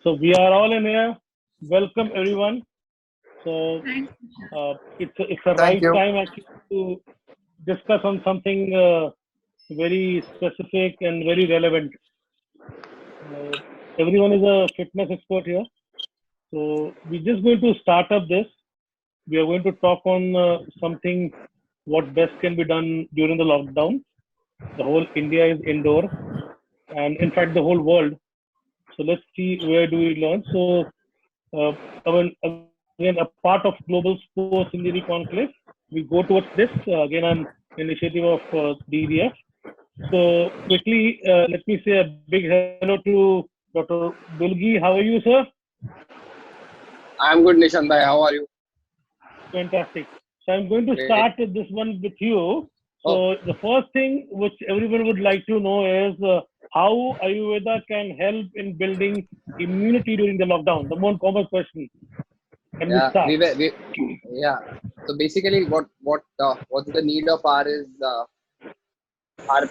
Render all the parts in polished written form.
So we are all in here. Welcome everyone. So it's a Thank right you. time actually to discuss on something very specific and very relevant. Uh, Everyone is a fitness expert here. So we're just going to start up this. We are going to talk on something what best can be done during the lockdown. The whole India is indoor, and in fact the whole world. So let's see where do we learn. So again, a part of global sports in the conclave. We go towards this again on initiative of DDF. So quickly, let me say a big hello to Dr. Bilgi. How are you, sir? I'm good, Nishant. How are you? Fantastic. So I'm going to Great. start with this one with you. Oh, So the first thing which everyone would like to know is how Ayurveda can help in building immunity during the lockdown. The more common question. Can we yeah. start? Yeah. So basically, what's the need of our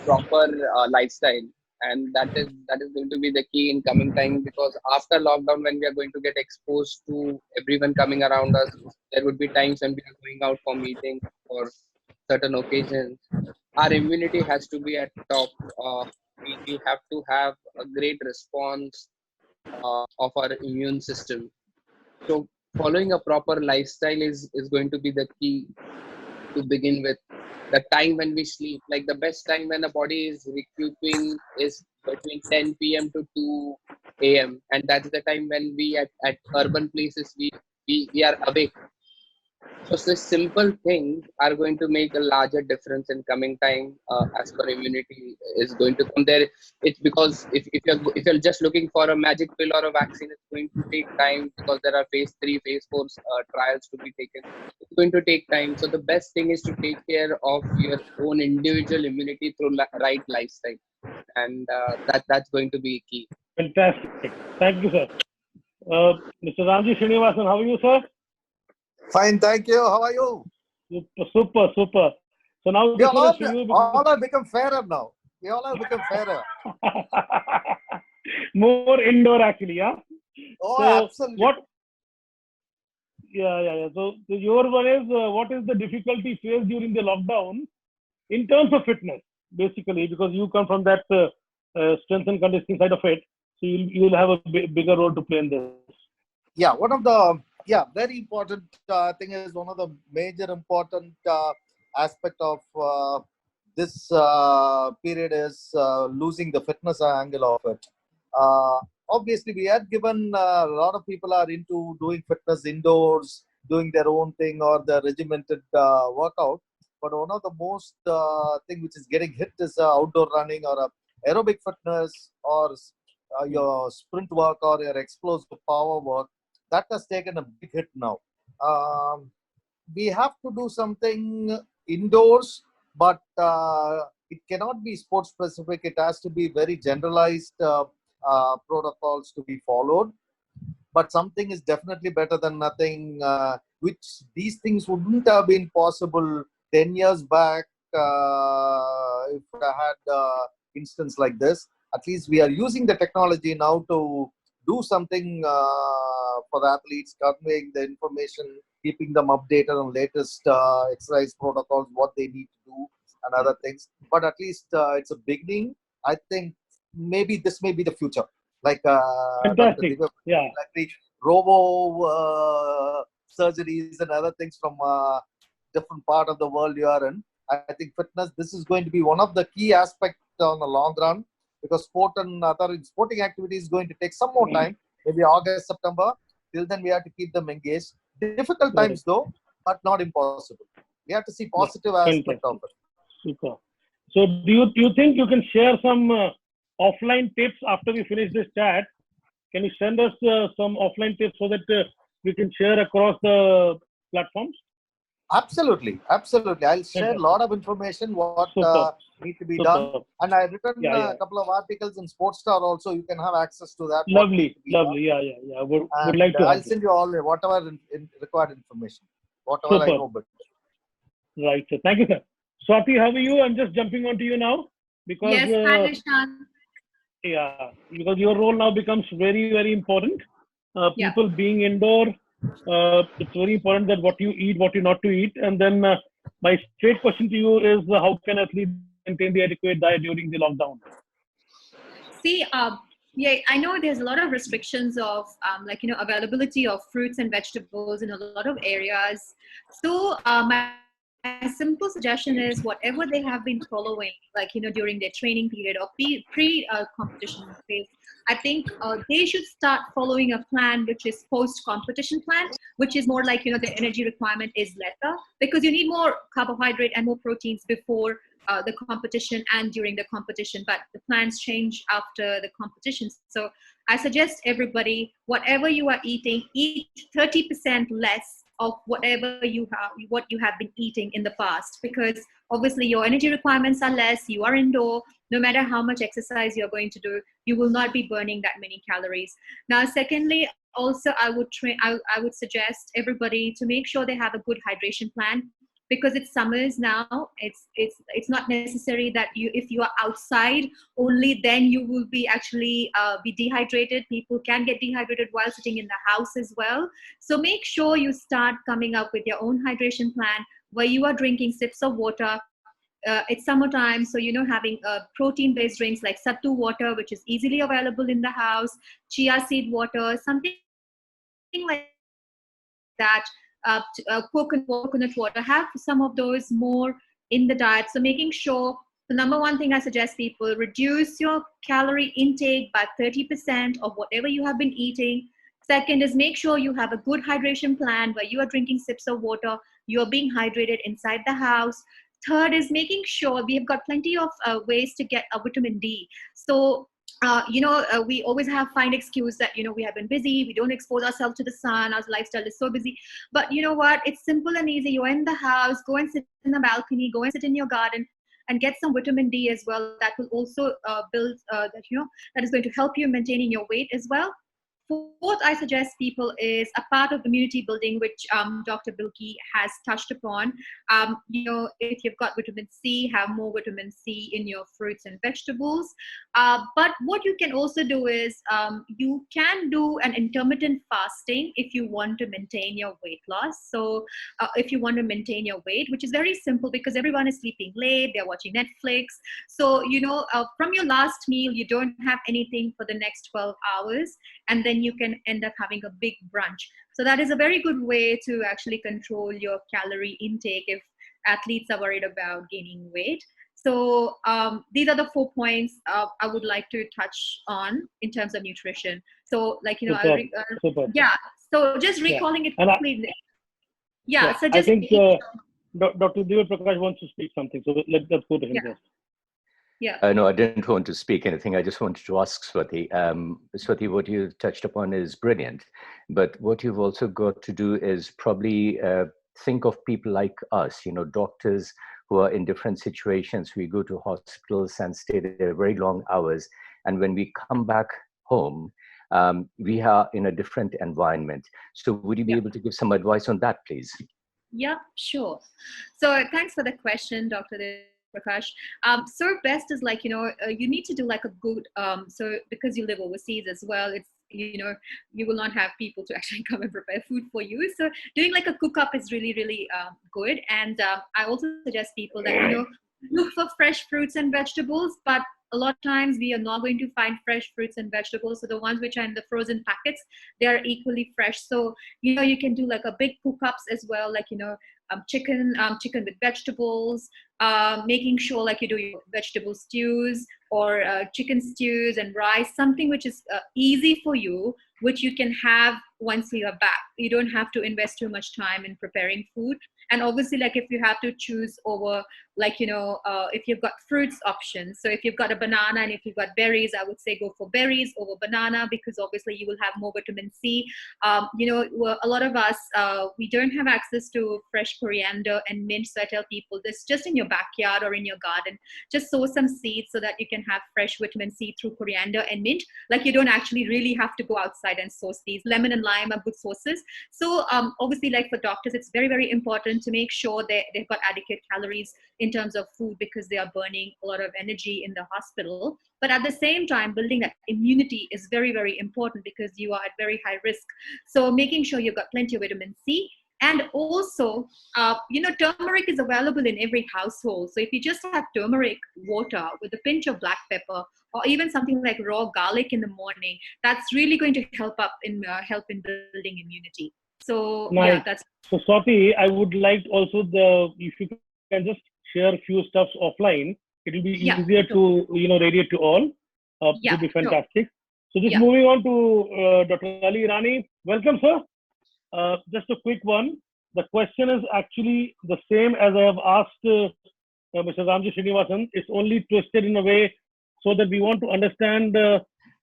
proper lifestyle, and that is going to be the key in coming time, because after lockdown, when we are going to get exposed to everyone coming around us, there would be times when we are going out for meetings or certain occasions. Our immunity has to be at top. We have to have a great response of our immune system. So following a proper lifestyle is going to be the key to begin with. The time when we sleep, like the best time when the body is recouping is between 10 p.m. to 2 a.m. And that's the time when we at urban places we are awake. So these simple things are going to make a larger difference in coming time, as per immunity is going to come there. It's because if you're just looking for a magic pill or a vaccine, it's going to take time, because there are phase 3, phase 4 trials to be taken. It's going to take time. So the best thing is to take care of your own individual immunity through right lifestyle, and that's going to be key. Fantastic. Thank you, sir. Mr. Ramji Srinivasan, how are you, sir? Fine, thank you. How are you? Super, super. So now We this one is all, for you all because have become fairer now. We all have become fairer. more indoor actually, yeah. Oh, So absolutely. what? Yeah. So your one is what is the difficulty faced during the lockdown in terms of fitness, basically, because you come from that strength and conditioning side of it, so you'll have a bigger role to play in this. Yeah, very important thing is one of the major important aspect of this period is losing the fitness angle of it. Uh, Obviously, we had given a lot of people are into doing fitness indoors, doing their own thing or the regimented workout. But one of the most thing which is getting hit is outdoor running or aerobic fitness or your sprint work or your explosive power work that has taken a big hit now. We have to do something indoors, but it cannot be sports specific. It has to be very generalized protocols to be followed. But something is definitely better than nothing, which these things wouldn't have been possible 10 years back if I had instance like this. At least we are using the technology now to do something for the athletes, conveying the information, keeping them updated on latest exercise protocols, what they need to do, and other things. But at least it's a beginning. I think maybe this may be the future. Like Dr. Fantastic. Divya, Yeah. like the robo surgeries and other things from different part of the world you are in. I think fitness, this is going to be one of the key aspects on the long run, because sport and other sporting activity is going to take some more time, maybe August, September. Till then, we have to keep them engaged. Difficult times Correct. though, but not impossible. We have to see Yeah. positive aspect of Fantastic. it. Super. So do you think you can share some offline tips after we finish this chat? Can you send us some offline tips so that we can share across the platforms? Absolutely, absolutely. I'll share a lot Fantastic. of information what Super. need to be done, Super. and I written Yeah. a couple of articles in Sports Star also. You can have access to that. What need Lovely. to be done, Lovely. Yeah. Would and like to I'll have this. send you all whatever required information, whatever I Super. know. But Right. So thank you, sir. Swati, how are you? I'm just jumping onto you now because Yes, hi Nishant. Yeah, because your role now becomes very, very important. Yeah. People being indoor, it's very important that what you eat, what you not to eat. And then my straight question to you is, how can athletes maintain the adequate diet during the lockdown? See, yeah, I know there's a lot of restrictions of availability of fruits and vegetables in a lot of areas. So my simple suggestion is whatever they have been following, during their training period or pre-competition phase, I think they should start following a plan which is post-competition plan, which is more like, the energy requirement is lesser because you need more carbohydrate and more proteins before the competition and during the competition, but the plans change after the competition. So I suggest everybody, whatever you are eating, eat 30% less of what you have been eating in the past, because obviously your energy requirements are less, you are indoor, no matter how much exercise you're going to do, you will not be burning that many calories. Now, secondly, also I would suggest everybody to make sure they have a good hydration plan, because it's summers now. It's not necessary that if you are outside only then you will be actually be dehydrated. People can get dehydrated while sitting in the house as well. So make sure you start coming up with your own hydration plan where you are drinking sips of water. It's summertime, so having protein based drinks like sattu water, which is easily available in the house, chia seed water, something like that, coconut water, have some of those more in the diet. So making sure, the number one thing I suggest people, reduce your calorie intake by 30% of whatever you have been eating. Second is make sure you have a good hydration plan where you are drinking sips of water, you are being hydrated inside the house. Third is making sure we have got plenty of ways to get a vitamin D. So we always find excuse that we have been busy, we don't expose ourselves to the sun, our lifestyle is so busy. But you know what, it's simple and easy. You're in the house, go and sit in the balcony, go and sit in your garden and get some vitamin D as well. That will also build that is going to help you maintaining your weight as well. Fourth, I suggest people is a part of community building, which Dr. Bilgi has touched upon. If you've got vitamin C, have more vitamin C in your fruits and vegetables. But what you can also do is you can do an intermittent fasting if you want to maintain your weight loss. So if you want to maintain your weight, which is very simple because everyone is sleeping late, they're watching Netflix. So, from your last meal, you don't have anything for the next 12 hours. And then you can end up having a big brunch. So that is a very good way to actually control your calorie intake if athletes are worried about gaining weight. So these are the 4 points I would like to touch on in terms of nutrition. So Superb. yeah. So just recalling it quickly. So just I think Dr. Divya Prakash wants to speak something. So let's go to him first. Yeah. No, I didn't want to speak anything. I just wanted to ask Swati. Swati, what you touched upon is brilliant, but what you've also got to do is probably think of people like us, doctors who are in different situations. We go to hospitals and stay there very long hours. And when we come back home, we are in a different environment. So would you be able to give some advice on that, please? Yeah, sure. So thanks for the question, Dr. Prakash. Serve best is you need to do like a good, so because you live overseas as well, it's, you will not have people to actually come and prepare food for you. So doing like a cook up is really, really good. And I also suggest people that, look for fresh fruits and vegetables, but a lot of times we are not going to find fresh fruits and vegetables. So the ones which are in the frozen packets, they are equally fresh. So, you can do like a big cook ups as well, like, chicken with vegetables, making sure like you do your vegetable stews or chicken stews and rice, something which is easy for you, which you can have once you are back. You don't have to invest too much time in preparing food. And obviously, like if you have to choose over, like, if you've got fruits options, so if you've got a banana and if you've got berries, I would say go for berries over banana, because obviously you will have more vitamin C. A lot of us, we don't have access to fresh coriander and mint. So I tell people this, just in your backyard or in your garden, just sow some seeds so that you can have fresh vitamin C through coriander and mint. Like you don't actually really have to go outside and source these. Lemon and lime are good sources. So obviously, like for doctors, it's very, very important important to make sure that they've got adequate calories in terms of food, because they are burning a lot of energy in the hospital. But at the same time, building that immunity is very, very important, because you are at very high risk. So making sure you've got plenty of vitamin C. And also, turmeric is available in every household. So if you just have turmeric water with a pinch of black pepper, or even something like raw garlic in the morning, that's really going to help in building immunity. So Nice. yeah, that's. So Swati, I would like also if you can just share a few stuffs offline, it will be easier to radiate to all. It will be fantastic. So just moving on to Dr. Ali Irani. Welcome, sir. Just a quick one. The question is actually the same as I have asked Mr. Ramji Srinivasan. It's only twisted in a way so that we want to understand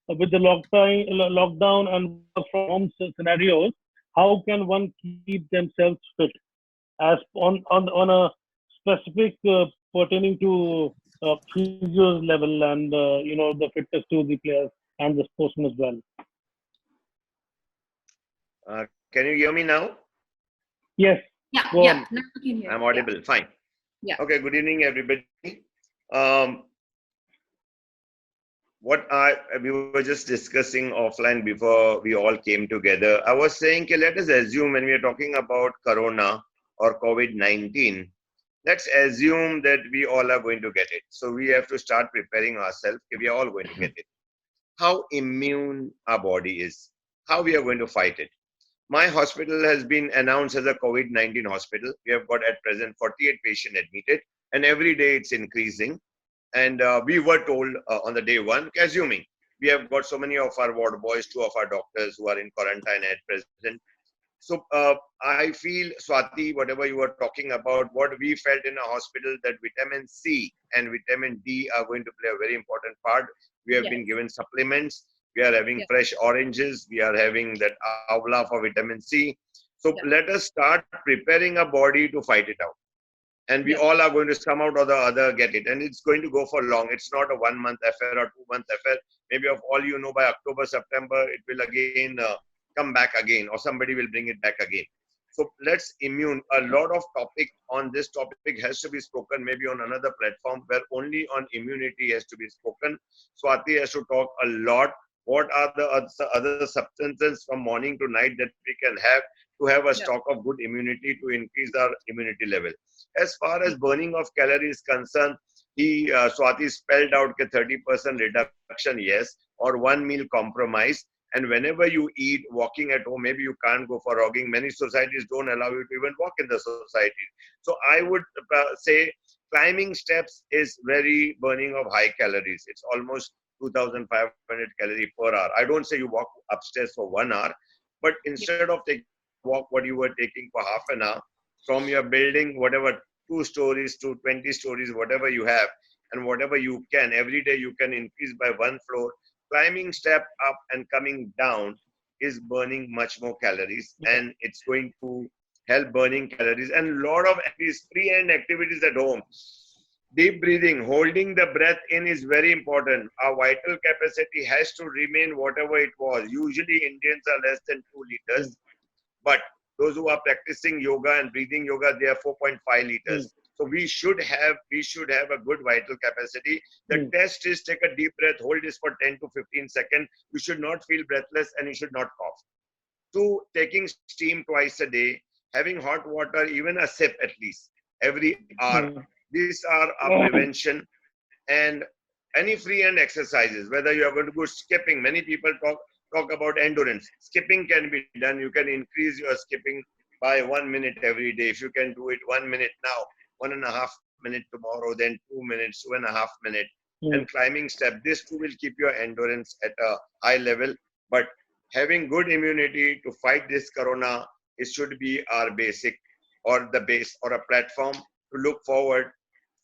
with the lockdown and work from home scenarios, how can one keep themselves fit as on a specific pertaining to physio's level and the fitness to the players and the sportsmen as well. Can you hear me now? Yes. Yeah. Go Yeah. on. Now you can hear. I'm audible. Fine. Yeah. Okay. Good evening, everybody. We were just discussing offline before we all came together. I was saying, let us assume when we are talking about Corona or COVID-19, let's assume that we all are going to get it. So we have to start preparing ourselves. We are all going to get it. How immune our body is, how we are going to fight it. My hospital has been announced as a COVID-19 hospital. We have got at present 48 patients admitted, and every day it's increasing. And we were told on the day one, assuming we have got so many of our ward boys, 2 of our doctors who are in quarantine at present. So I feel, Swati, whatever you were talking about, what we felt in a hospital, that vitamin C and vitamin D are going to play a very important part. We have been given supplements. We are having fresh oranges. We are having that avla for vitamin C. So let us start preparing our body to fight it out. And we all are going to somehow or the other get it. And it's going to go for long. It's not a 1-month affair or 2-month affair. Maybe of all you know, by October, September, it will again come back again, or somebody will bring it back again. So let's immune. A lot of topic on this topic has to be spoken, maybe on another platform where only on immunity has to be spoken. Swati has to talk a lot. What are the other substances from morning to night that we can have to have a stock of good immunity to increase our immunity level? As far as burning of calories concerned, Swati spelled out 30% reduction, yes, or 1 meal compromise. And whenever you eat, walking at home, maybe you can't go for jogging. Many societies don't allow you to even walk in the society. So I would say climbing steps is very burning of high calories. It's almost 2,500 calories per hour. I don't say you walk upstairs for 1 hour, but instead of taking walk what you were taking for half an hour from your building, whatever 2 stories to 20 stories, whatever you have, and whatever you can, every day you can increase by 1 floor. Climbing step up and coming down is burning much more calories, and it's going to help burning calories. And a lot of these free-hand activities at home. Deep breathing, holding the breath in is very important. Our vital capacity has to remain whatever it was. Usually Indians are less than 2 liters, but those who are practicing yoga and breathing yoga, they are 4.5 liters. So we should have a good vital capacity. The test is take a deep breath, hold this for 10 to 15 seconds. You should not feel breathless and you should not cough. 2, taking steam twice a day, having hot water, even a sip at least every hour. These are our prevention. And any free hand exercises, whether you are going to go skipping, many people talk about endurance. Skipping can be done. You can increase your skipping by 1 minute every day. If you can do it 1 minute now, 1.5 minutes tomorrow, then 2 minutes, 2.5 minutes, and climbing step. This too will keep your endurance at a high level. But having good immunity to fight this corona, it should be our basic or the base or a platform to look forward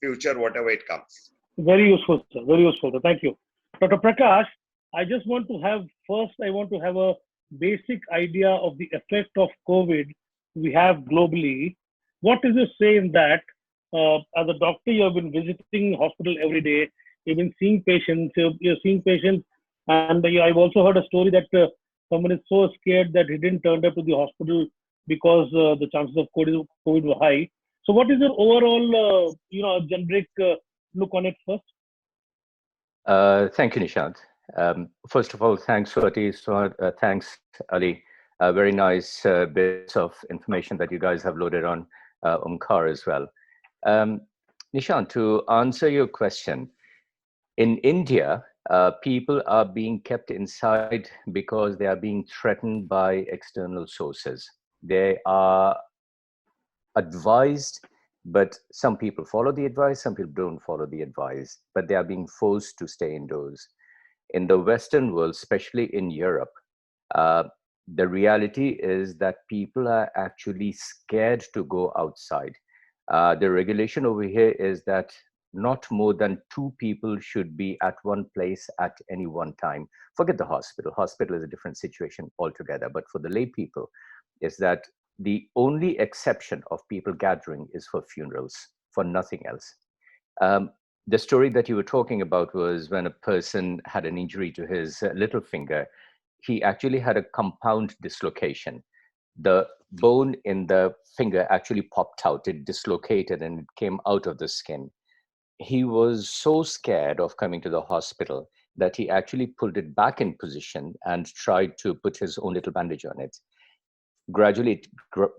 future, whatever it comes. Very useful, sir. Very useful, sir. Thank you. Dr. Prakash, I just want to have a basic idea of the effect of COVID we have globally. What is your say in that? As a doctor, you have been visiting hospital every day. You've been seeing patients. And I've also heard a story that someone is so scared that he didn't turn up to the hospital because the chances of COVID were high. So, what is your overall, generic look on it first? Thank you, Nishant. First of all, thanks, Swati. Thanks, Ali. Very nice bits of information that you guys have loaded on Onkar as well. Nishant, to answer your question, in India, people are being kept inside because they are being threatened by external sources. They are advised, but some people follow the advice, some people don't follow the advice, but they are being forced to stay indoors. In the Western world, especially in Europe, the reality is that people are actually scared to go outside. The regulation over here is that not more than 2 people should be at one place at any one time. Forget the hospital. Hospital is a different situation altogether. But for the lay people, is that the only exception of people gathering is for funerals, for nothing else. The story that you were talking about was when a person had an injury to his little finger. He actually had a compound dislocation. The bone in the finger actually popped out, it dislocated and it came out of the skin. He was so scared of coming to the hospital that he actually pulled it back in position and tried to put his own little bandage on it. Gradually, it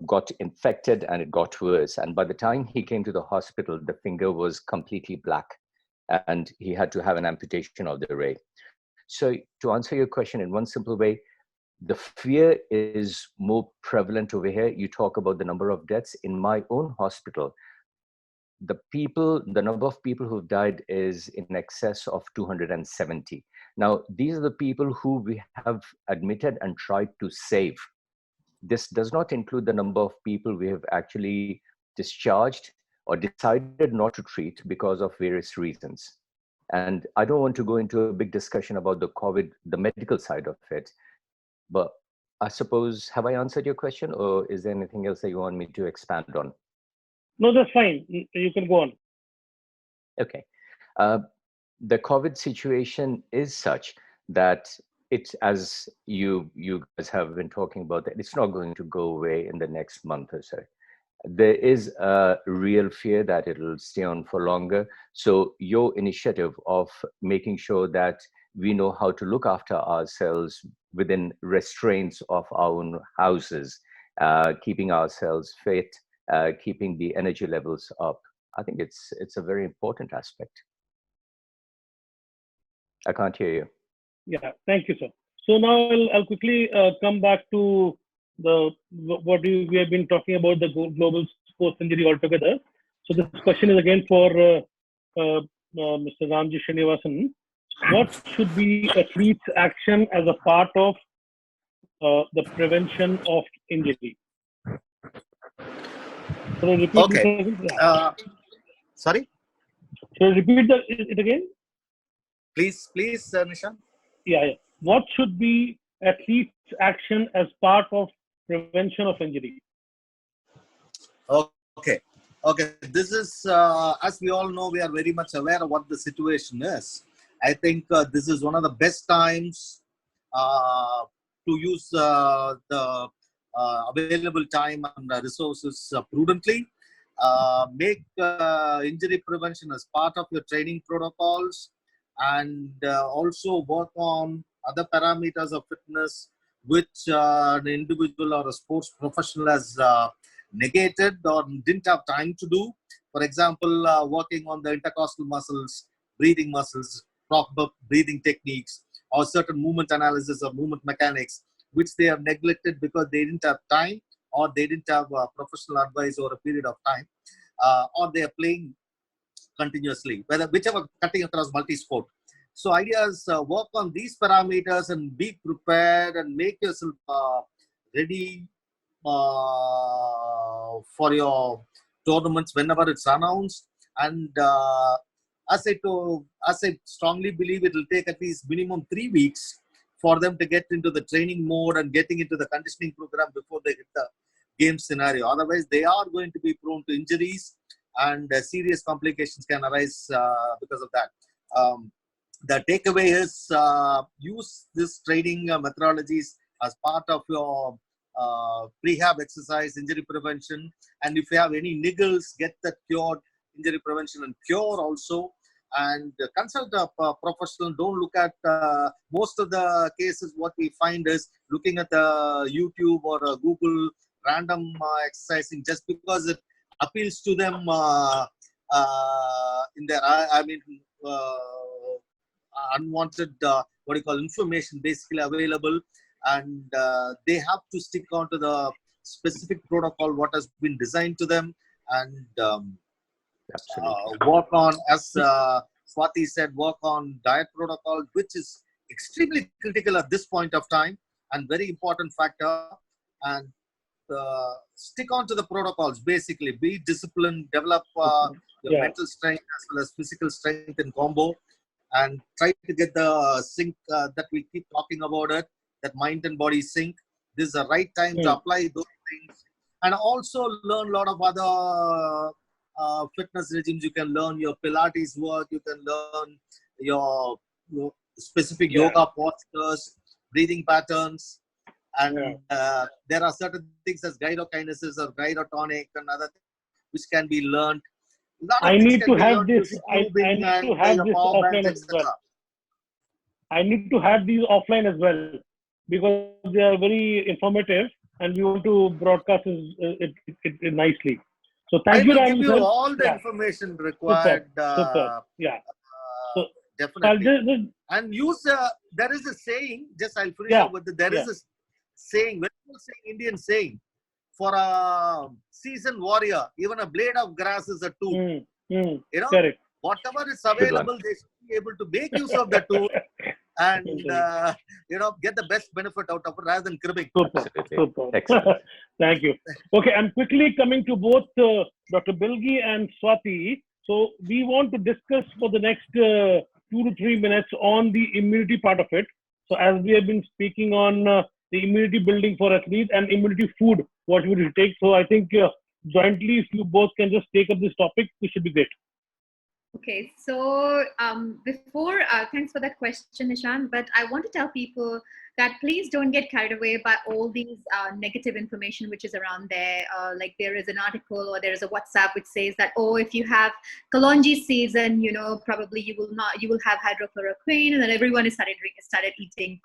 got infected and it got worse. And by the time he came to the hospital, the finger was completely black and he had to have an amputation of the ray. So to answer your question in one simple way, the fear is more prevalent over here. You talk about the number of deaths. In my own hospital, the number of people who've died is in excess of 270. Now, these are the people who we have admitted and tried to save. This does not include the number of people we have actually discharged or decided not to treat because of various reasons. And I don't want to go into a big discussion about the COVID, the medical side of it, but I suppose, have I answered your question, or is there anything else that you want me to expand on? No, that's fine. You can go on. Okay. The COVID situation is such that it's, as you guys have been talking about, that it's not going to go away in the next month or so. There is a real fear that it'll stay on for longer. So your initiative of making sure that we know how to look after ourselves within restraints of our own houses, keeping ourselves fit, keeping the energy levels up, I think it's a very important aspect. I can't hear you. Yeah, thank you, sir. So now I'll quickly come back to we have been talking about, the global sports injury altogether. So this question is again for Mr. Ramji Srinivasan. What should be athletes' action as a part of the prevention of injury? Should I repeat Okay. Sorry? Should I repeat it again? Please, Nishant. Yeah. What should be athletes' action as part of prevention of injury? Okay. This is, as we all know, we are very much aware of what the situation is. I think this is one of the best times to use the available time and resources prudently. Make injury prevention as part of your training protocols, and also work on other parameters of fitness which an individual or a sports professional has negated or didn't have time to do. For example, working on the intercostal muscles, breathing muscles, proper breathing techniques, or certain movement analysis or movement mechanics, which they have neglected because they didn't have time, or they didn't have professional advice over a period of time, or they are playing continuously, whichever, cutting across multi-sport. So idea is work on these parameters and be prepared and make yourself ready for your tournaments whenever it's announced. And as I strongly believe, it will take at least minimum 3 weeks for them to get into the training mode and getting into the conditioning program before they hit the game scenario. Otherwise, they are going to be prone to injuries, and serious complications can arise because of that. The takeaway is use this training methodologies as part of your prehab exercise, injury prevention, and if you have any niggles, get that cured, injury prevention and cure also. And consult a professional. Don't look at most of the cases. What we find is looking at YouTube or Google random exercising just because it appeals to them in their unwanted what you call information basically available, and they have to stick on to the specific protocol what has been designed to them, and work on, as Swati said, work on diet protocol, which is extremely critical at this point of time and very important factor. And stick on to the protocols, basically be disciplined, develop your mental strength as well as physical strength in combo, and try to get the sync that we keep talking about it, that mind and body sync. This is the right time to apply those things, and also learn a lot of other fitness regimes. You can learn your Pilates work, you can learn your specific yoga postures, breathing patterns, and there are certain things as gyrokinesis or gyrotonic and other things which can be learned. I need to have this. I need to have this offline as well. I need to have these offline as well because they are very informative and we want to broadcast it nicely. So thank you, I will Ram, give sir. you all the information required. Super. Yeah. So definitely. And use there is a saying. Just I'll finish up with there is a saying, very well saying, Indian saying, for a seasoned warrior, even a blade of grass is a tool. You know, correct. Whatever is available, they should be able to make use of the tool and get the best benefit out of it rather than cribbing. Super. Excellent. Thank you. Okay, I'm quickly coming to both Dr. Bilgi and Swati. So we want to discuss for the next 2 to 3 minutes on the immunity part of it. So as we have been speaking on the immunity building for athletes and immunity food, what would you take? So I think jointly, if you both can just take up this topic, it should be great. Okay, so before, thanks for that question, Nishant, but I want to tell people that please don't get carried away by all these negative information which is around there. Like there is an article or there is a WhatsApp which says that, oh, if you have kalonji season, probably you will have hydrochloroquine, and then everyone is started eating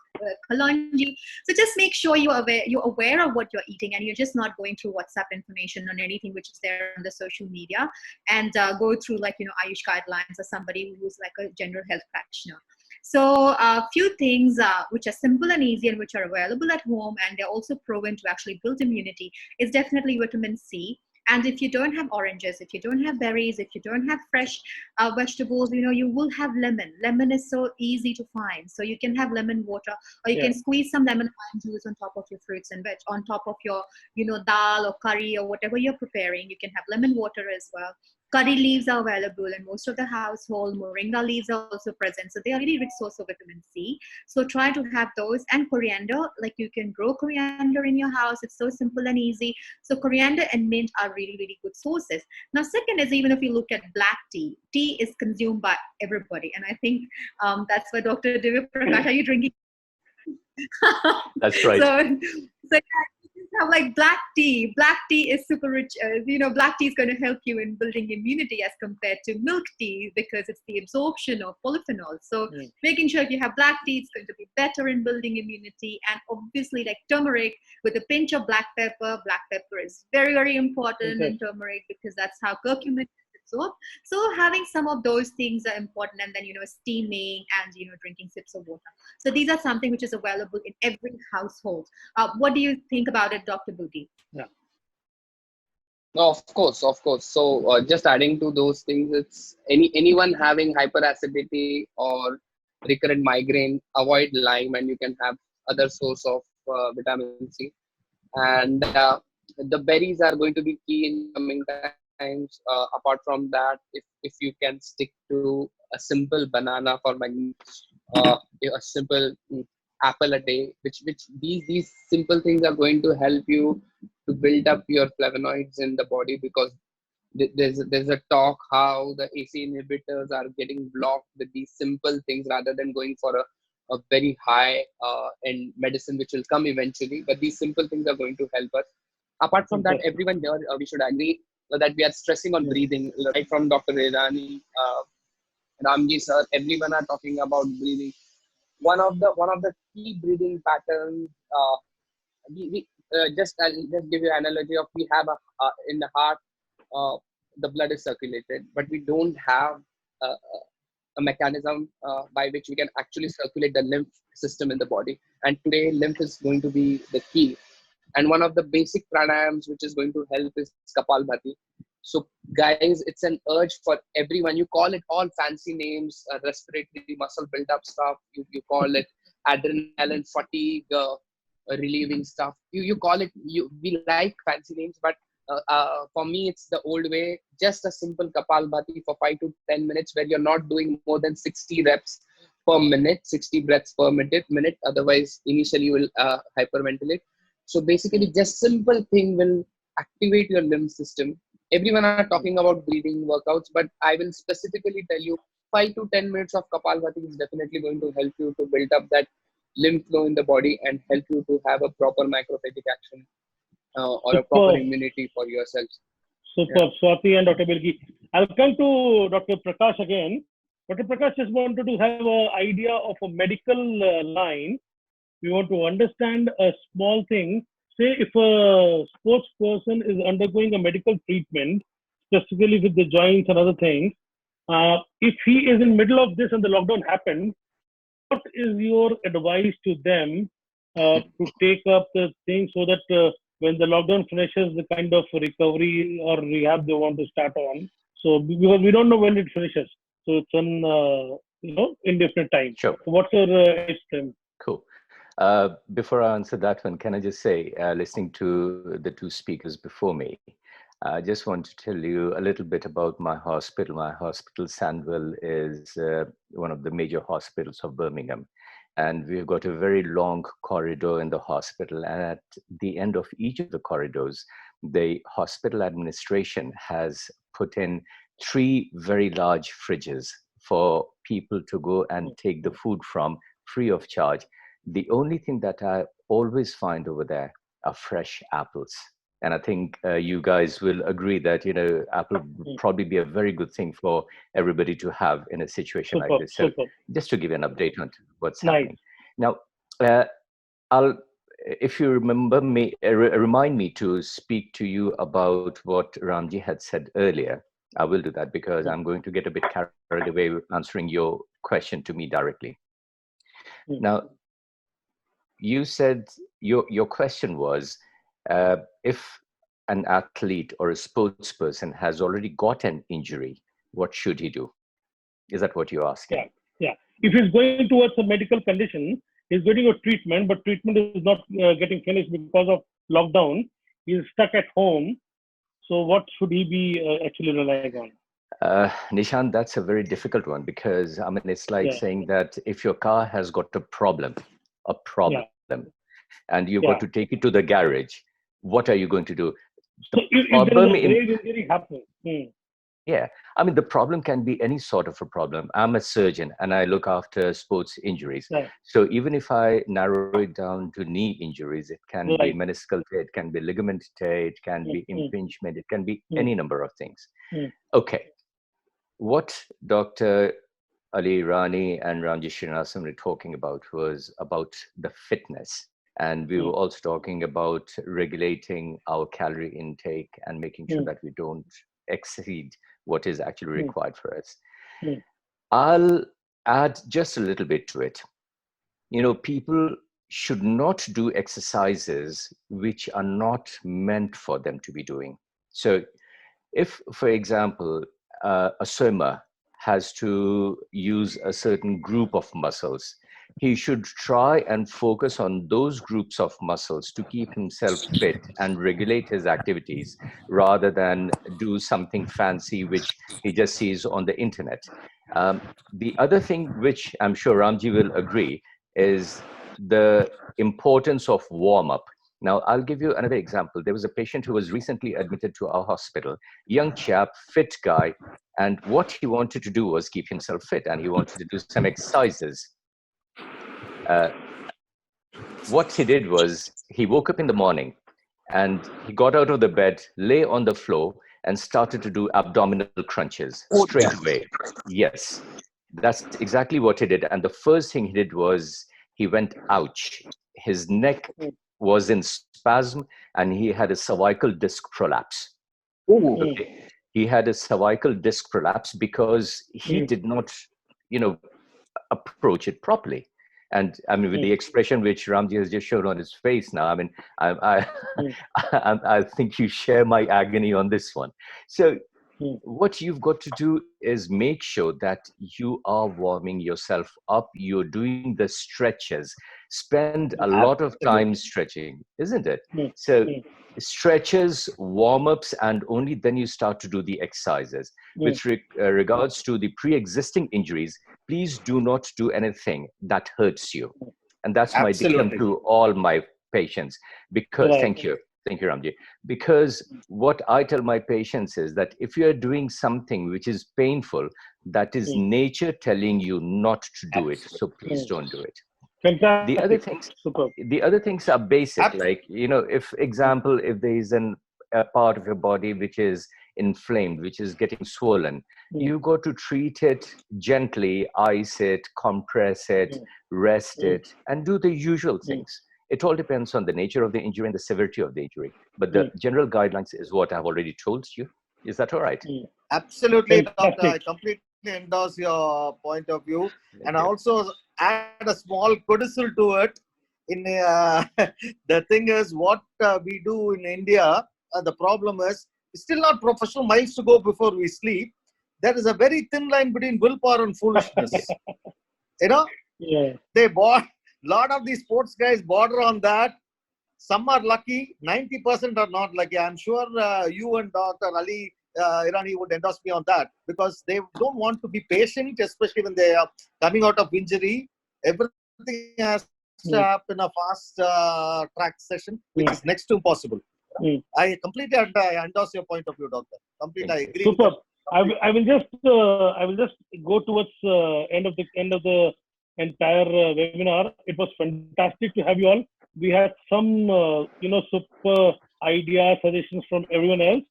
kalonji. So just make sure you're aware of what you're eating and you're just not going through WhatsApp information on anything which is there on the social media, and go through Ayush guidelines or somebody who's like a general health practitioner. So a few things which are simple and easy and which are available at home, and they're also proven to actually build immunity, is definitely vitamin C. And if you don't have oranges, if you don't have berries, if you don't have fresh vegetables, you will have lemon. Lemon is so easy to find. So you can have lemon water, or you can squeeze some lemon lime juice on top of your fruits and veg, on top of your, dal or curry or whatever you're preparing. You can have lemon water as well. Curry leaves are available in most of the household. Moringa leaves are also present. So they are really rich source of vitamin C. So try to have those. And coriander, like you can grow coriander in your house. It's so simple and easy. So coriander and mint are really, really good sources. Now, second is, even if you look at black tea, tea is consumed by everybody. And I think that's why Dr. Divya, Prakash, are you drinking? That's right. So have like black tea. Black tea is super rich. Black tea is going to help you in building immunity as compared to milk tea because it's the absorption of polyphenols. So making sure if you have black tea, it's going to be better in building immunity. And obviously, like turmeric with a pinch of black pepper. Black pepper is very, very important in turmeric because that's how curcumin is absorbed. So having some of those things are important, and then steaming and drinking sips of water. So these are something which is available in every household. What do you think about it, Dr. Bilgi? Yeah. No, of course. So just adding to those things, it's anyone having hyperacidity or recurrent migraine, avoid lime, and you can have other source of vitamin C. And the berries are going to be key in coming times. Apart from that, if you can stick to a simple banana for magnesium, a simple apple a day, which these simple things are going to help you to build up your flavonoids in the body, because there's a talk how the AC inhibitors are getting blocked with these simple things rather than going for a very high end medicine which will come eventually, but these simple things are going to help us. Apart from that, everyone here, we should agree that we are stressing on breathing, right from Dr. Irani, Ramji sir, everyone are talking about breathing. One of the key breathing patterns, I'll just give you an analogy of, we have in the heart, the blood is circulated, but we don't have a mechanism by which we can actually circulate the lymph system in the body. And today, lymph is going to be the key. And one of the basic pranayams which is going to help is Kapalbhati. So, guys, it's an urge for everyone. You call it all fancy names, respiratory muscle build-up stuff. You call it adrenaline fatigue, relieving stuff. You call it. We like fancy names, but for me, it's the old way. Just a simple Kapalbhati for 5 to 10 minutes, where you're not doing more than 60 reps per minute, 60 breaths per minute. Otherwise, initially you will hyperventilate. So basically, just simple thing will activate your lymph system. Everyone are talking about breathing workouts, but I will specifically tell you 5 to 10 minutes of Kapalbhati is definitely going to help you to build up that lymph flow in the body and help you to have a proper macrophagic action or a proper immunity for yourselves. Super, Swati and Dr. Bilgi. I'll come to Dr. Prakash again. Dr. Prakash just wanted to have an idea of a medical line. We want to understand a small thing. Say if a sports person is undergoing a medical treatment, specifically with the joints and other things, if he is in middle of this and the lockdown happened, what is your advice to them to take up the thing so that when the lockdown finishes, the kind of recovery or rehab they want to start on? So because we don't know when it finishes, so it's an indefinite time. Sure. So what's your advice to them? Cool. Before I answer that one, can I just say, listening to the two speakers before me, I just want to tell you a little bit about my hospital. My hospital, Sandwell, is one of the major hospitals of Birmingham. And we've got a very long corridor in the hospital. And at the end of each of the corridors, the hospital administration has put in 3 very large fridges for people to go and take the food from free of charge. The only thing that I always find over there are fresh apples. And I think you guys will agree that, apple would probably be a very good thing for everybody to have in a situation like this. So just to give you an update on what's happening. Now, if you remember me, remind me to speak to you about what Ramji had said earlier. I will do that because I'm going to get a bit carried away with answering your question to me directly. Now, you said your question was, if an athlete or a sports person has already got an injury, what should he do? Is that what you're asking? Yeah. If he's going towards a medical condition, he's getting a treatment, but treatment is not getting finished because of lockdown. He's stuck at home. So what should he be actually relying on? Nishant, that's a very difficult one because, it's like saying that if your car has got a problem, and you've got to take it to the garage, what are you going to do? So if there is a grave injury happens. Yeah, the problem can be any sort of a problem. I'm a surgeon and I look after sports injuries. Right. So even if I narrow it down to knee injuries, it can be meniscal tear, it can be ligament tear, it can be impingement, it can be any number of things. Okay. What Dr. Ali Irani and Ramji Srinivasan were talking about was about the fitness. And we were also talking about regulating our calorie intake and making sure that we don't exceed what is actually required for us. I'll add just a little bit to it. People should not do exercises which are not meant for them to be doing. So if, for example, a swimmer has to use a certain group of muscles, he should try and focus on those groups of muscles to keep himself fit and regulate his activities rather than do something fancy which he just sees on the internet. The other thing which I'm sure Ramji will agree is the importance of warm-up. Now, I'll give you another example. There was a patient who was recently admitted to our hospital, young chap, fit guy, and what he wanted to do was keep himself fit and he wanted to do some exercises. What he did was he woke up in the morning and he got out of the bed, lay on the floor, and started to do abdominal crunches straight away. Yes, that's exactly what he did. And the first thing he did was he went, ouch. His neck was in spasm and he had a cervical disc prolapse. Okay. He had a cervical disc prolapse because he did not, approach it properly. And I mean, with the expression which Ramji has just shown on his face now, I mean, I think you share my agony on this one. So what you've got to do is make sure that you are warming yourself up. You're doing the stretches. Spend a lot of time stretching, isn't it? So stretches, warm-ups, and only then you start to do the exercises. With regards to the pre-existing injuries, please do not do anything that hurts you. And that's my dictum to all my patients. Because, thank you, Ramji. Because what I tell my patients is that if you're doing something which is painful, that is nature telling you not to do it. So please don't do it. Fantastic. The other things are basic, like, if there is a part of your body which is inflamed, which is getting swollen, you got to treat it gently, ice it, compress it, rest it, and do the usual things. It all depends on the nature of the injury and the severity of the injury. But the general guidelines is what I've already told you. Is that all right? Absolutely, Doctor. I completely endorse your point of view. And I also add a small codicil to it. The thing is, what we do in India, the problem is, it's still not professional miles to go before we sleep. There is a very thin line between willpower and foolishness. They bought, lot of these sports guys border on that. Some are lucky, 90% are not lucky. I'm sure you and Dr. Ali Irani would endorse me on that, because they don't want to be patient, especially when they are coming out of injury. Everything has to happen in a fast track session, which is next to impossible. I completely endorse your point of view, Doctor. Completely, I agree. Super. I will just go towards end of the entire webinar. It was fantastic to have you all. We had some super ideas, suggestions from everyone else.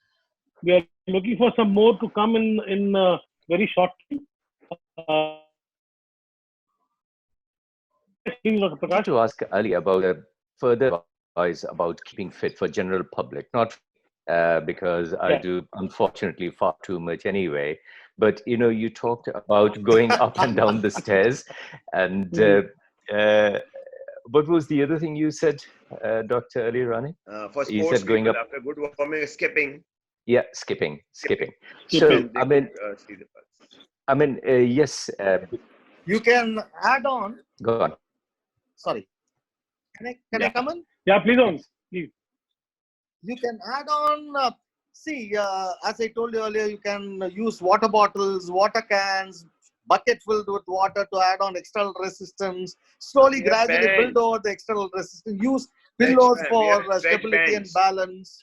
We are looking for some more to come in very short time. I'd like to ask Ali about further advice about keeping fit for general public, not because I do, unfortunately, far too much anyway. But, you talked about going up and down the stairs. And what was the other thing you said, Dr. Ali Irani? For sports, you said going up after good warming, skipping. Yeah, skipping. So, yes. You can add on. Go on. Sorry. Can I come in? Yeah, please on. Please. You can add on. As I told you earlier, you can use water bottles, water cans, bucket filled with water to add on external resistance. Slowly, gradually build over the external resistance. Use pillows for stability and balance.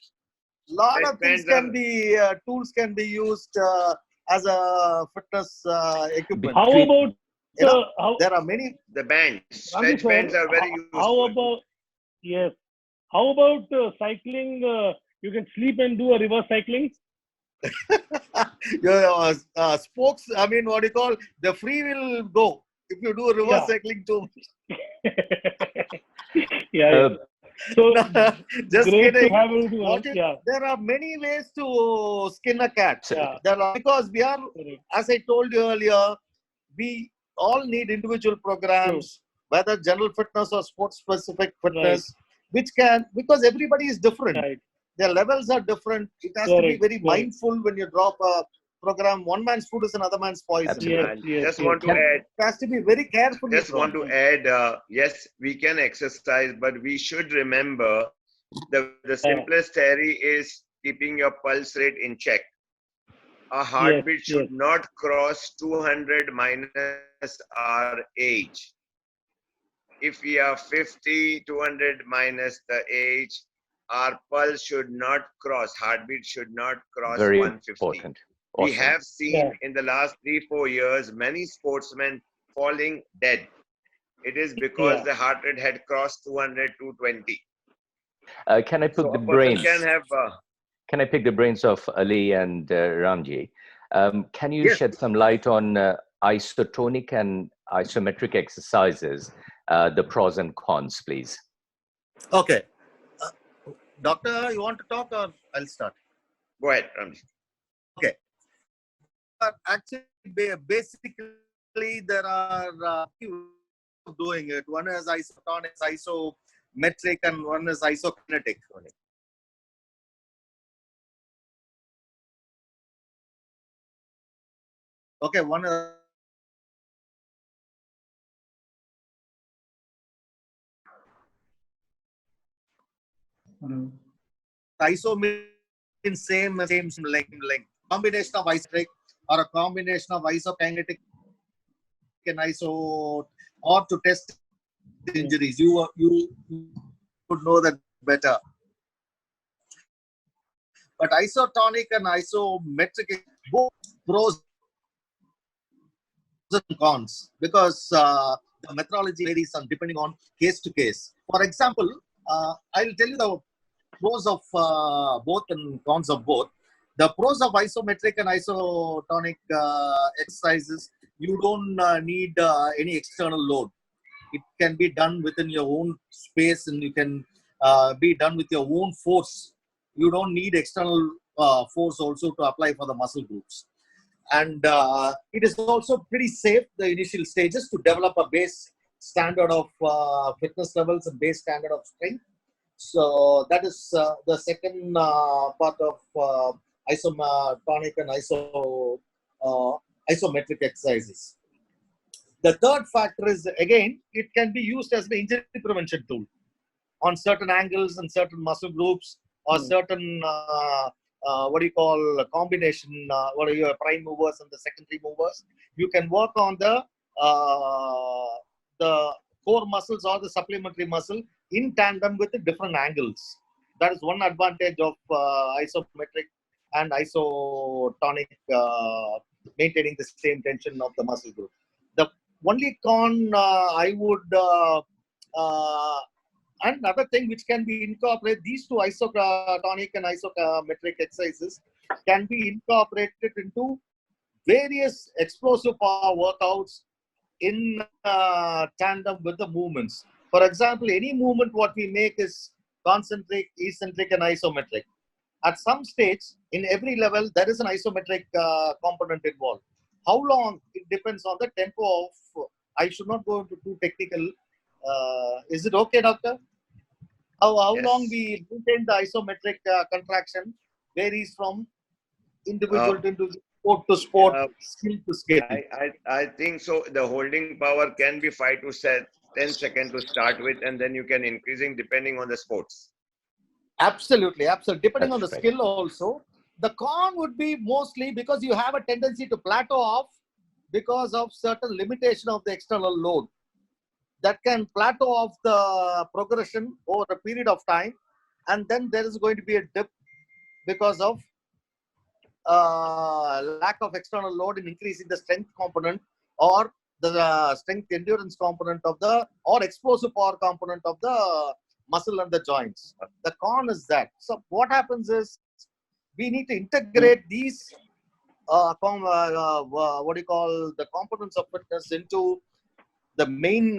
Lot of things can be, tools can be used as a fitness equipment. How about there are many. The bands, stretch bands are very useful. How about cycling? You can sleep and do a reverse cycling. Spokes. I mean, what do you call the free will go if you do reverse cycling too much. So just kidding. There are many ways to skin a cat. Because we are, as I told you earlier, we all need individual programs, whether general fitness or sports specific fitness, which can, because everybody is different. Their levels are different. It has to be very mindful when you drop a program. One man's food is another man's poison. Just want to add. It has to be very careful. Just want to add, yes, we can exercise, but we should remember the simplest theory is keeping your pulse rate in check. Our heartbeat should not cross 200 minus our age. If we are 50, 200 minus the age, our pulse should not cross, heartbeat should not cross 150. Important. We have seen in the last 3-4 years many sportsmen falling dead. it is because Yeah. the heart rate had crossed 200, 220. Can I pick So the a person brains? can have. Can I pick the brains of Ali and Ramji? Can you Yes. shed some light on isotonic and isometric exercises, the pros and cons, please? Okay. Uh, Doctor, you want to talk or I'll start? Go ahead, Ramji. Okay. Actually, basically, there are two ways of doing it. One is isotonic, isometric, and one is isokinetic. Okay, one is iso means same length. Combination of isometric or a combination of isokinetic and iso, or to test injuries. You would know that better. But isotonic and isometric, both pros and cons, because the methodology varies on depending on case to case. For example, I'll tell you the pros of both and cons of both. The pros of isometric and isotonic exercises, you don't need any external load. It can be done within your own space, and you can be done with your own force. You don't need external force also to apply for the muscle groups. And it is also pretty safe, the initial stages, to develop a base standard of fitness levels and base standard of strength. So that is the second part of isotonic and isometric exercises. The third factor is, again, it can be used as an injury prevention tool on certain angles and certain muscle groups, or certain what do you call combination, what are your prime movers and the secondary movers. You can work on the core muscles or the supplementary muscle in tandem with the different angles. That is one advantage of isometric and isotonic, maintaining the same tension of the muscle group. The only con I would and another thing which can be incorporated, these two isotonic and isometric exercises can be incorporated into various explosive power workouts in tandem with the movements. For example, any movement what we make is concentric, eccentric, and isometric. At some stage, in every level, there is an isometric component involved. How long? It depends on the tempo of. I should not go into too technical. Is it okay, doctor? How Yes. long we maintain the isometric contraction varies from individual to individual, sport to sport, skill to skill. I think so. The holding power can be 5 to 10 seconds to start with, and then you can increasing depending on the sports. Absolutely. Depending That's on the right. skill also. The con would be mostly because you have a tendency to plateau off because of certain limitation of the external load. That can plateau off the progression over a period of time, and then there is going to be a dip because of lack of external load in increasing the strength component, or the strength endurance component of the, or explosive power component of the muscle and the joints. The con is that. So what happens is we need to integrate these what do you call the components of fitness into the main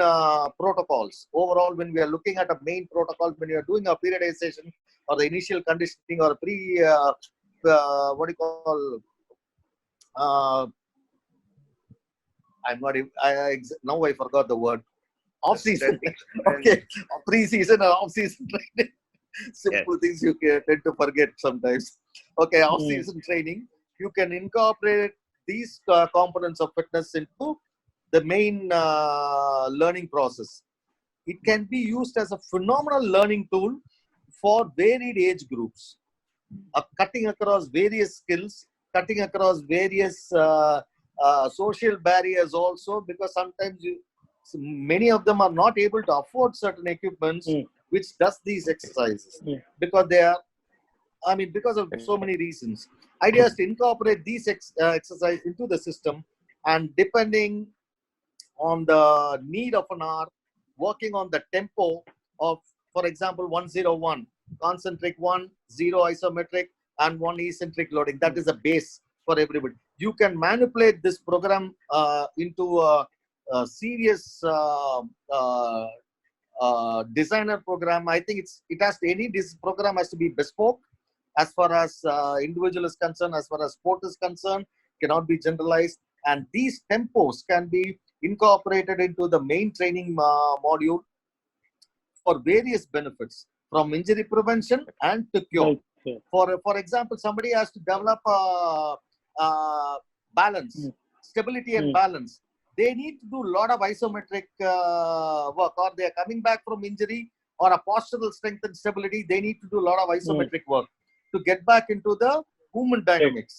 protocols. Overall, when we are looking at a main protocol, when you are doing a periodization or the initial conditioning or what do you call I'm not even, now I forgot the word. Off season. Okay, pre-season or off season training. Simple things you can tend to forget sometimes. Okay, off season training, you can incorporate these components of fitness into the main learning process. It can be used as a phenomenal learning tool for varied age groups, cutting across various skills, cutting across various social barriers also, because sometimes many of them are not able to afford certain equipments which does these exercises because they are, because of so many reasons. Ideas to incorporate these exercises into the system, and depending on the need of an hour, working on the tempo of, for example, 101, concentric 1, 0 isometric, and 1 eccentric loading. That is a base for everybody. You can manipulate this program into a serious designer program. I think this program has to be bespoke as far as individual is concerned, as far as sport is concerned, cannot be generalized. And these tempos can be incorporated into the main training module for various benefits, from injury prevention and to cure. For example, somebody has to develop balance, stability and balance. They need to do a lot of isometric work, or they are coming back from injury or a postural strength and stability. They need to do a lot of isometric work to get back into the movement dynamics.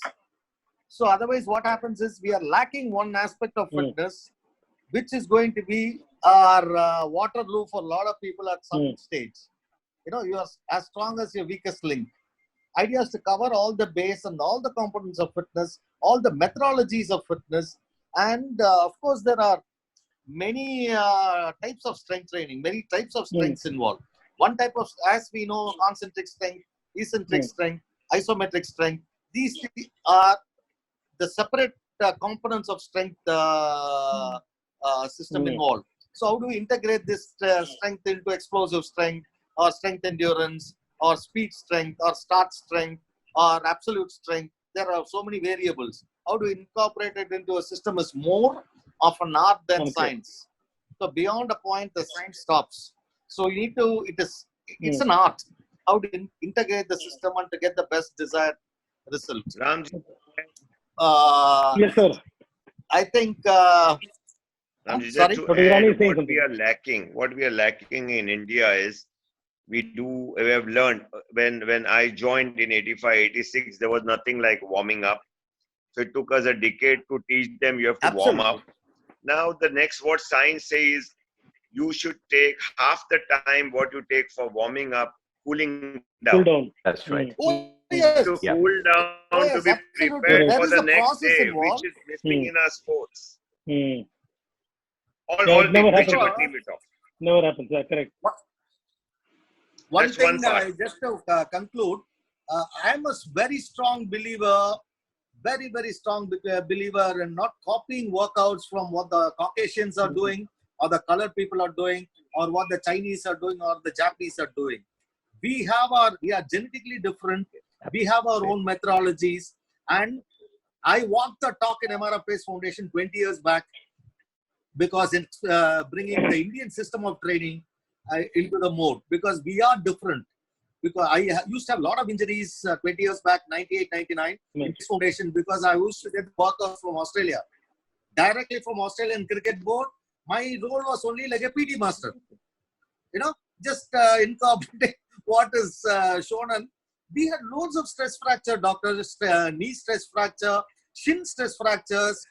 So otherwise what happens is we are lacking one aspect of fitness, which is going to be our Waterloo for a lot of people at some stage. You know, you are as strong as your weakest link. Idea is to cover all the base and all the components of fitness, all the methodologies of fitness. And of course, there are many types of strength training, many types of strengths involved. One type of, as we know, concentric strength, eccentric strength, isometric strength. These three are the separate components of strength system involved. So how do we integrate this strength into explosive strength, or strength endurance, or speed strength, or start strength, or absolute strength? There are so many variables. How do we incorporate it into a system is more of an art than science. So beyond a point, the science stops. So you need to, it's an art. How to integrate the system and to get the best desired result. Ramji. Yes, sir. I think. Ramji, sorry? What we are lacking in India is we have learned when I joined in 85, 86, there was nothing like warming up. So it took us a decade to teach them you have to warm up. Now the next what science says, you should take half the time what you take for warming up, cooling down. Cool down. That's right. Oh, yes. To cool down to be prepared for the next day, which is missing in our sports. All never which happens. leave it off. Never happens. Yeah, correct. One That's thing, one part. just to conclude, I am a very strong believer, very, very strong believer in not copying workouts from what the Caucasians are doing, or the colored people are doing, or what the Chinese are doing, or the Japanese are doing. We are genetically different. We have our own methodologies. And I walked the talk in MRFA's Foundation 20 years back, because it's bringing the Indian system of training into the mode, because we are different. Because I used to have a lot of injuries 20 years back, 98, 99, in this foundation, because I used to get workouts from Australia. Directly from Australian Cricket Board, my role was only like a PT master. You know, just incorporating what is shown. And we had loads of stress fracture, doctors, knee stress fracture, shin stress fractures,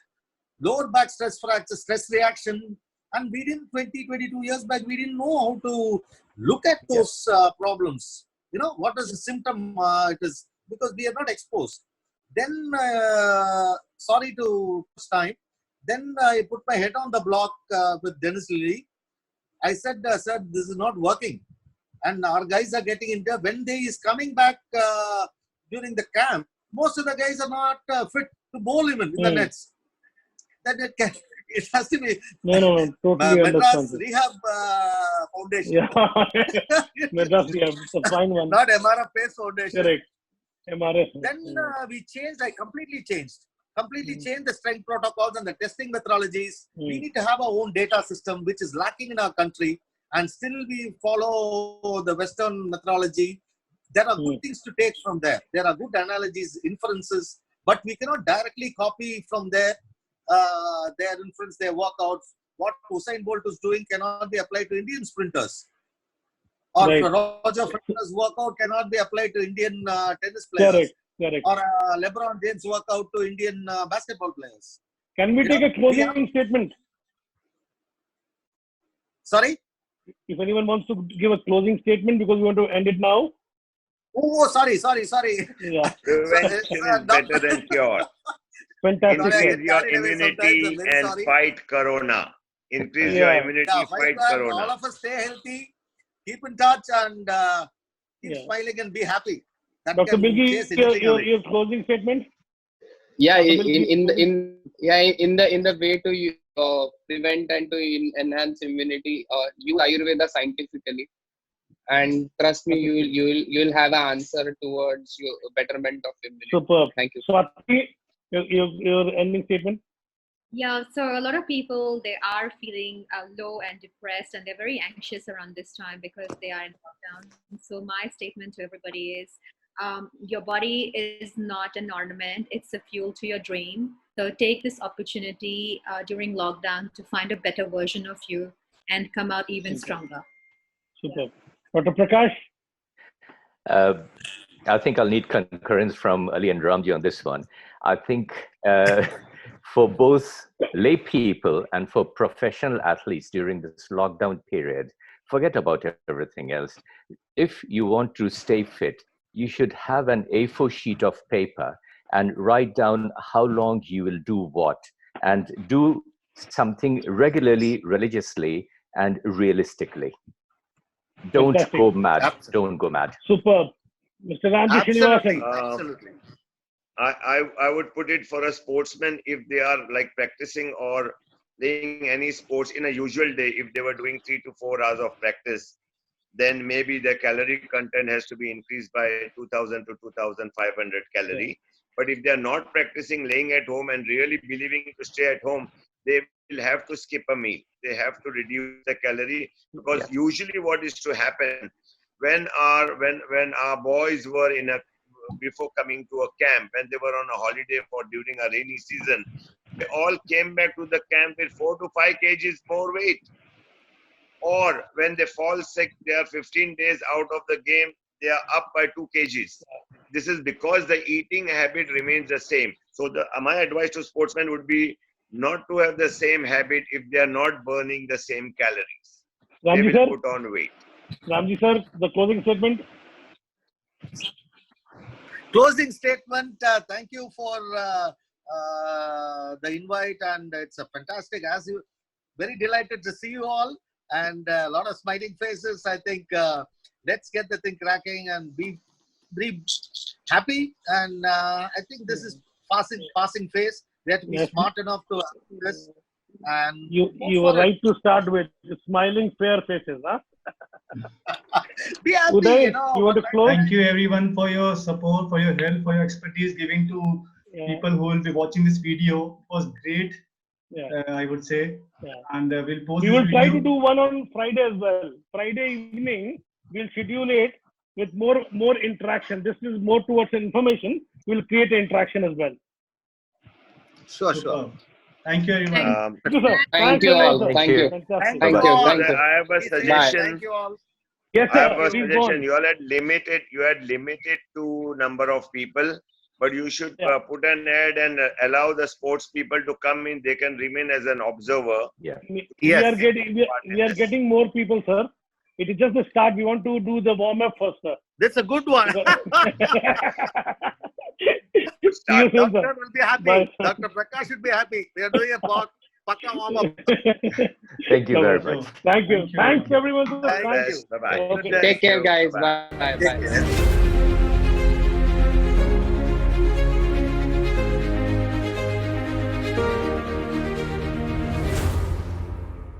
lower back stress fracture, stress reaction. And we didn't, 20, 22 years back, we didn't know how to look at those problems. You know, what is the symptom it is, because we are not exposed. Then, sorry to time, then I put my head on the block with Dennis Lilly. I said, sir, this is not working. And our guys are getting into, when they is coming back during the camp, most of the guys are not fit to bowl even in the nets. That it has to be No, totally Madras understand. Rehab Foundation. Yeah, Madras Rehab, it's a fine one. Not MRFA's Foundation. Correct. MRF. Then we changed, I completely changed the strength protocols and the testing methodologies. We need to have our own data system, which is lacking in our country, and still we follow the Western methodology. There are good things to take from there. There are good analogies, inferences, but we cannot directly copy from there. Their inference, their workouts. What Usain Bolt is doing cannot be applied to Indian sprinters. Or Roger Federer's workout cannot be applied to Indian tennis players. Correct. Or LeBron James workout to Indian basketball players. Can we take a closing statement? Sorry? If anyone wants to give a closing statement, because we want to end it now. Oh, sorry. Yeah. Prevention is better than cure. Fantastic. Increase your immunity and fight corona. increase your Yeah. immunity, Yeah, fight all corona. of us stay healthy, keep in touch, and keep Yeah. smiling and be happy. That Dr. can Bilgi, chase anything away. your closing statement? Yeah, Dr. Bilgi, in the way to prevent and to enhance immunity, use Ayurveda scientifically, and trust me, you'll have an answer towards your betterment of immunity. Superb. Thank you. Swati, your ending statement? Yeah, so a lot of people, they are feeling low and depressed, and they're very anxious around this time because they are in lockdown. So my statement to everybody is, your body is not an ornament, it's a fuel to your dream. So take this opportunity during lockdown to find a better version of you and come out even stronger. Superb. Dr. Prakash? I think I'll need concurrence from Ali and Ramji on this one. I think for both lay people and for professional athletes during this lockdown period, forget about everything else. If you want to stay fit, you should have an A4 sheet of paper and write down how long you will do what, and do something regularly, religiously, and realistically. Don't Fantastic. go mad. Absolutely. Don't go mad. Superb. Mr. Ramji Absolutely, Srinivasan. absolutely. I would put it for a sportsman, if they are like practicing or playing any sports in a usual day, if they were doing 3 to 4 hours of practice, then maybe the calorie content has to be increased by 2000 to 2500 calorie. But if they are not practicing, laying at home and really believing to stay at home, they will have to skip a meal. They have to reduce the calorie, because usually what is to happen when our boys were before coming to a camp, when they were on a holiday for during a rainy season, they all came back to the camp with 4 to 5 kgs more weight. Or when they fall sick, they are 15 days out of the game, they are up by 2 kgs. This is because the eating habit remains the same. So my advice to sportsmen would be not to have the same habit if they are not burning the same calories. They Ramji will sir? put on weight. Ramji sir, the closing statement? Closing statement. Thank you for the invite, and it's a fantastic. Very delighted to see you all, and a lot of smiling faces. I think let's get the thing cracking and be happy. And I think this is passing phase. We have to be smart enough to do this. And you were right to start with smiling fair faces, huh? be happy. Uday, you want to close? Thank you everyone for your support, for your help, for your expertise giving to people who will be watching this video. It was great, I would say. And we'll post We this will try video. to do one on Friday as well. Friday evening, we'll schedule it with more interaction. This is more towards information. We'll create interaction as well. Sure. Thank you everyone. Thank you, sir. Thank you all. sir. Thank you. Fantastic. Thank you. Thank you. I have a suggestion. Thank you all. Yes, I have sir. a Please go suggestion. on. You had limited to number of people, but you should Yeah. put an ad and allow the sports people to come in. They can remain as an observer. Yeah. We are getting more people, sir. It is just the start. We want to do the warm up first, sir. That's a good one. See you soon, sir. Doctor will be happy. Bye. Dr. Prakash should be happy. We are doing a pakka warm up. Thank you very much. Thank you. Thanks, everyone. Bye. Thank you. Bye bye. Okay. Take care, guys. Bye. Bye. Take Bye. care.